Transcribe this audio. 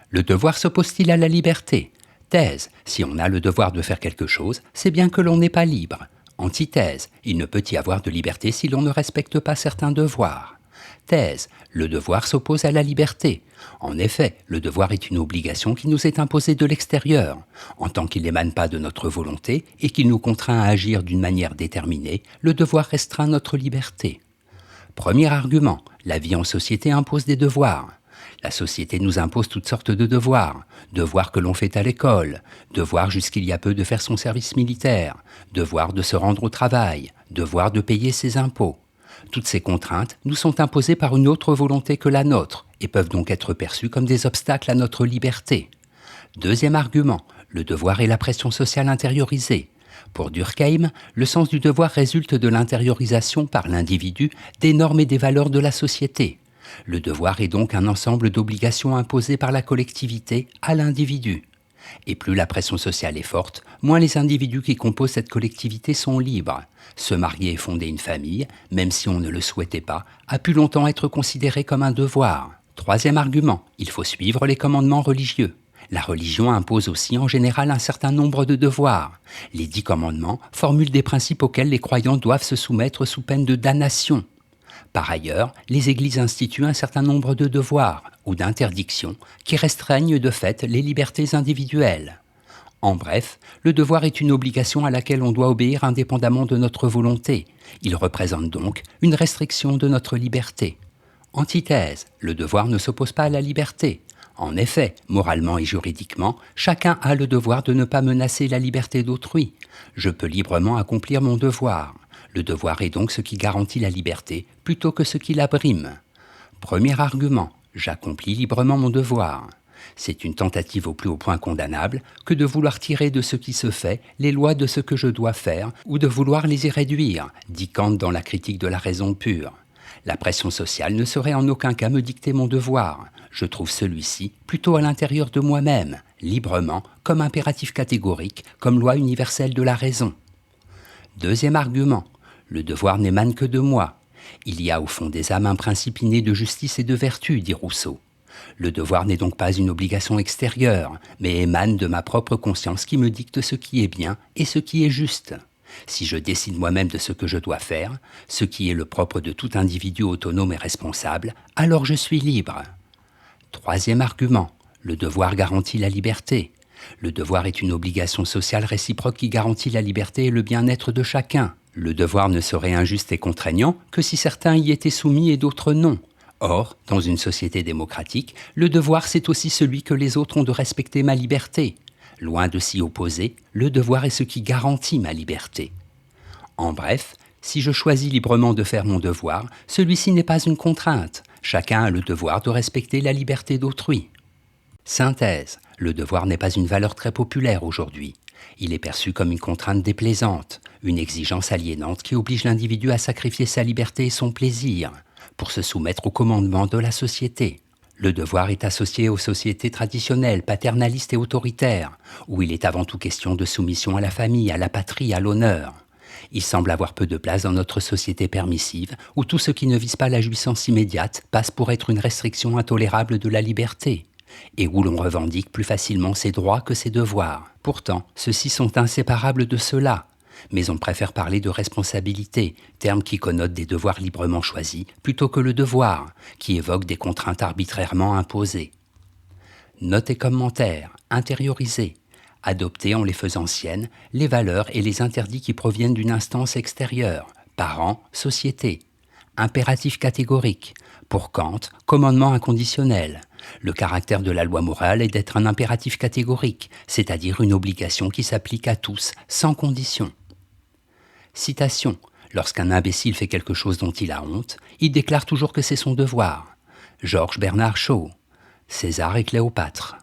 Le devoir s'oppose-t-il à la liberté? Thèse. Si on a le devoir de faire quelque chose, c'est bien que l'on n'est pas libre. Antithèse. Il ne peut y avoir de liberté si l'on ne respecte pas certains devoirs. Thèse. Le devoir s'oppose à la liberté. En effet, le devoir est une obligation qui nous est imposée de l'extérieur. En tant qu'il n'émane pas de notre volonté et qu'il nous contraint à agir d'une manière déterminée, le devoir restreint notre liberté. Premier argument. La vie en société impose des devoirs. La société nous impose toutes sortes de devoirs. Devoir que l'on fait à l'école, devoir jusqu'il y a peu de faire son service militaire, devoir de se rendre au travail, devoir de payer ses impôts. Toutes ces contraintes nous sont imposées par une autre volonté que la nôtre et peuvent donc être perçues comme des obstacles à notre liberté. Deuxième argument, le devoir est la pression sociale intériorisée. Pour Durkheim, le sens du devoir résulte de l'intériorisation par l'individu des normes et des valeurs de la société. Le devoir est donc un ensemble d'obligations imposées par la collectivité à l'individu. Et plus la pression sociale est forte, moins les individus qui composent cette collectivité sont libres. Se marier et fonder une famille, même si on ne le souhaitait pas, a pu longtemps être considéré comme un devoir. Troisième argument, il faut suivre les commandements religieux. La religion impose aussi en général un certain nombre de devoirs. Les 10 commandements formulent des principes auxquels les croyants doivent se soumettre sous peine de damnation. Par ailleurs, les églises instituent un certain nombre de devoirs ou d'interdictions qui restreignent de fait les libertés individuelles. En bref, le devoir est une obligation à laquelle on doit obéir indépendamment de notre volonté. Il représente donc une restriction de notre liberté. Antithèse, le devoir ne s'oppose pas à la liberté. En effet, moralement et juridiquement, chacun a le devoir de ne pas menacer la liberté d'autrui. Je peux librement accomplir mon devoir. Le devoir est donc ce qui garantit la liberté plutôt que ce qui la brime. Premier argument, j'accomplis librement mon devoir. C'est une tentative au plus haut point condamnable que de vouloir tirer de ce qui se fait les lois de ce que je dois faire ou de vouloir les y réduire, dit Kant dans la critique de la raison pure. La pression sociale ne saurait en aucun cas me dicter mon devoir. Je trouve celui-ci plutôt à l'intérieur de moi-même, librement, comme impératif catégorique, comme loi universelle de la raison. Deuxième argument, le devoir n'émane que de moi. Il y a au fond des âmes un principe inné de justice et de vertu, dit Rousseau. Le devoir n'est donc pas une obligation extérieure, mais émane de ma propre conscience qui me dicte ce qui est bien et ce qui est juste. Si je décide moi-même de ce que je dois faire, ce qui est le propre de tout individu autonome et responsable, alors je suis libre. Troisième argument, le devoir garantit la liberté. Le devoir est une obligation sociale réciproque qui garantit la liberté et le bien-être de chacun. Le devoir ne serait injuste et contraignant que si certains y étaient soumis et d'autres non. Or, dans une société démocratique, le devoir c'est aussi celui que les autres ont de respecter ma liberté. Loin de s'y opposer, le devoir est ce qui garantit ma liberté. En bref, si je choisis librement de faire mon devoir, celui-ci n'est pas une contrainte. Chacun a le devoir de respecter la liberté d'autrui. Synthèse. Le devoir n'est pas une valeur très populaire aujourd'hui. Il est perçu comme une contrainte déplaisante, une exigence aliénante qui oblige l'individu à sacrifier sa liberté et son plaisir pour se soumettre aux commandements de la société. Le devoir est associé aux sociétés traditionnelles, paternalistes et autoritaires, où il est avant tout question de soumission à la famille, à la patrie, à l'honneur. Il semble avoir peu de place dans notre société permissive, où tout ce qui ne vise pas la jouissance immédiate passe pour être une restriction intolérable de la liberté, et où l'on revendique plus facilement ses droits que ses devoirs. Pourtant, ceux-ci sont inséparables de cela. Mais on préfère parler de responsabilité, terme qui connote des devoirs librement choisis, plutôt que le devoir, qui évoque des contraintes arbitrairement imposées. Notes et commentaires, intérioriser, adopter en les faisant siennes les valeurs et les interdits qui proviennent d'une instance extérieure, parents, société. Impératif catégorique, pour Kant, commandement inconditionnel. Le caractère de la loi morale est d'être un impératif catégorique, c'est-à-dire une obligation qui s'applique à tous, sans condition. Citation. Lorsqu'un imbécile fait quelque chose dont il a honte, il déclare toujours que c'est son devoir. Georges Bernard Shaw. César et Cléopâtre.